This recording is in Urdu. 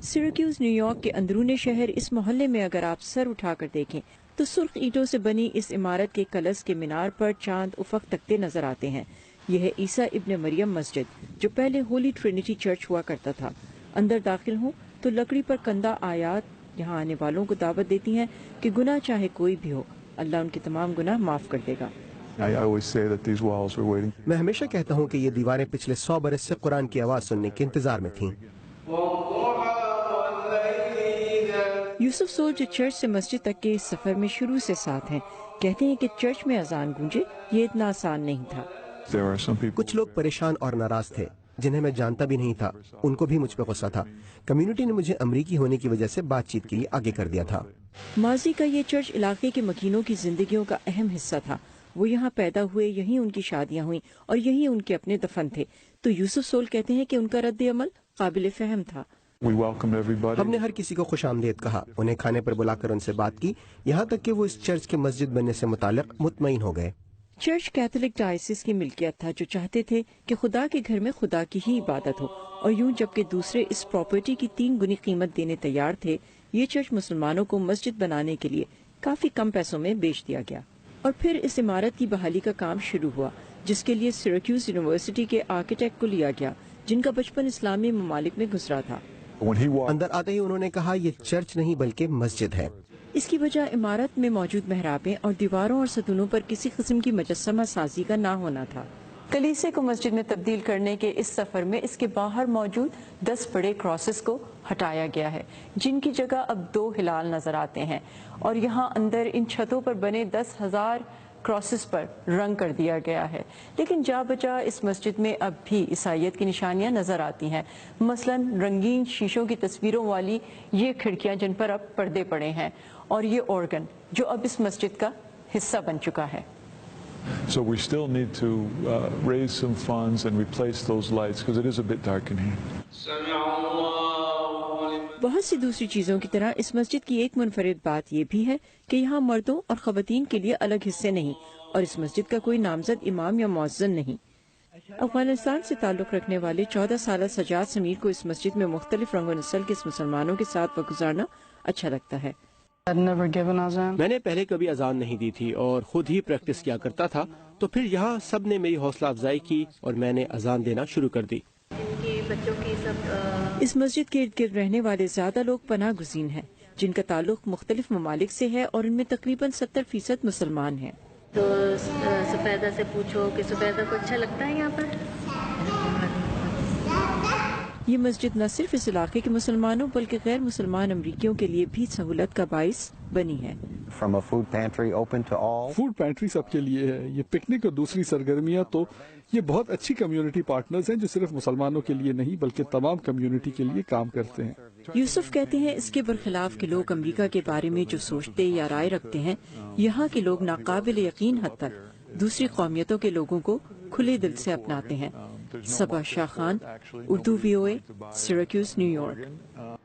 سیراکیوز نیو یارک کے اندرون شہر اس محلے میں اگر آپ سر اٹھا کر دیکھیں تو سرخ اینٹوں سے بنی اس عمارت کے کلش کے مینار پر چاند افق تکتے نظر آتے ہیں۔ یہ ہے عیسیٰ ابن مریم مسجد، جو پہلے ہولی ٹرینٹی چرچ ہوا کرتا تھا۔ اندر داخل ہوں تو لکڑی پر کندہ آیات یہاں آنے والوں کو دعوت دیتی ہیں کہ گناہ چاہے کوئی بھی ہو، اللہ ان کے تمام گناہ معاف کر دے گا۔ میں ہمیشہ کہتا ہوں کہ یہ دیواریں پچھلے 100 برس سے قرآن کی آواز سننے کے انتظار میں تھیں۔ یوسف سول جو چرچ سے مسجد تک کے اس سفر میں شروع سے ساتھ ہیں، کہتے ہیں کہ چرچ میں اذان گونجے یہ اتنا آسان نہیں تھا۔ کچھ لوگ پریشان اور ناراض تھے جنہیں میں جانتا بھی نہیں تھا، ان کو بھی مجھ پہ غصہ تھا۔ کمیونٹی نے مجھے امریکی ہونے کی وجہ سے بات چیت کے لیے آگے کر دیا تھا۔ ماضی کا یہ چرچ علاقے کے مکینوں کی زندگیوں کا اہم حصہ تھا۔ وہ یہاں پیدا ہوئے، یہیں ان کی شادیاں ہوئیں اور یہیں ان کے اپنے دفن تھے۔ تو یوسف سول کہتے ہیں کہ ان کا رد عمل قابل فہم تھا۔ ہم نے ہر کسی کو خوش آمدید کہا، انہیں کھانے پر بلا کر ان سے بات کی، یہاں تک کہ وہ اس چرچ کے مسجد بننے سے متعلق مطمئن ہو گئے۔ چرچ کیتھولک ڈائسس کی ملکیت تھا، جو چاہتے تھے کہ خدا کے گھر میں خدا کی ہی عبادت ہو، اور یوں جبکہ دوسرے اس پراپرٹی کی 3 گنی قیمت دینے تیار تھے، یہ چرچ مسلمانوں کو مسجد بنانے کے لیے کافی کم پیسوں میں بیچ دیا گیا۔ اور پھر اس عمارت کی بحالی کا کام شروع ہوا، جس کے لیے سیراکیوز یونیورسٹی کے آرکیٹیکٹ کو لیا گیا، جن کا بچپن اسلامی ممالک میں گزرا تھا۔ اندر آتے ہی انہوں نے کہا یہ چرچ نہیں بلکہ مسجد ہے۔ اس کی وجہ عمارت میں موجود محرابیں اور دیواروں اور ستونوں پر کسی قسم کی مجسمہ سازی کا نہ ہونا تھا۔ کلیسے کو مسجد میں تبدیل کرنے کے اس سفر میں اس کے باہر موجود 10 بڑے کراسز کو ہٹایا گیا ہے، جن کی جگہ اب 2 ہلال نظر آتے ہیں، اور یہاں اندر ان چھتوں پر بنے 10,000 کراسز پر رنگ کر دیا گیا ہے۔ لیکن جا بجا اس مسجد میں اب بھی عیسائیت کی نشانیاں نظر آتی ہیں، مثلا رنگین شیشوں کی تصویروں والی یہ کھڑکیاں جن پر اب پردے پڑے ہیں، اور یہ آرگن جو اب اس مسجد کا حصہ بن چکا ہے۔ So we still need to raise some funds and replace those lights because it is a bit dark in here. بہت سی دوسری چیزوں کی طرح اس مسجد کی ایک منفرد بات یہ بھی ہے کہ یہاں مردوں اور خواتین کے لیے الگ حصے نہیں، اور اس مسجد کا کوئی نامزد امام یا مؤذن نہیں۔ افغانستان سے تعلق رکھنے والے 14 سالہ سجاد سمیر کو اس مسجد میں مختلف رنگ و نسل کے مسلمانوں کے ساتھ وقت گزارنا اچھا لگتا ہے۔ میں نے پہلے کبھی اذان نہیں دی تھی اور خود ہی پریکٹس کیا کرتا تھا، تو پھر یہاں سب نے میری حوصلہ افزائی کی اور میں نے اذان دینا شروع کر دی۔ اس مسجد کے ارد گرد رہنے والے زیادہ لوگ پناہ گزین ہیں، جن کا تعلق مختلف ممالک سے ہے، اور ان میں تقریباً 70% مسلمان ہیں۔ تو سفیدہ سے پوچھو کہ سفیدہ کو اچھا لگتا ہے یہاں پر؟ یہ مسجد نہ صرف اس علاقے کے مسلمانوں بلکہ غیر مسلمان امریکیوں کے لیے بھی سہولت کا باعث بنی ہے۔ فوڈ پینٹری سب کے لیے ہے، یہ پکنک اور دوسری سرگرمیاں، تو یہ بہت اچھی کمیونٹی پارٹنرز ہیں جو صرف مسلمانوں کے لیے نہیں بلکہ تمام کمیونٹی کے لیے کام کرتے ہیں۔ یوسف کہتے ہیں اس کے برخلاف کہ لوگ امریکہ کے بارے میں جو سوچتے یا رائے رکھتے ہیں، یہاں کے لوگ ناقابل یقین حد تک دوسری قومیتوں کے لوگوں کو کھلے دل سے اپناتے ہیں۔ Saba Shah Khan, Urdu VOA، Syracuse, New York.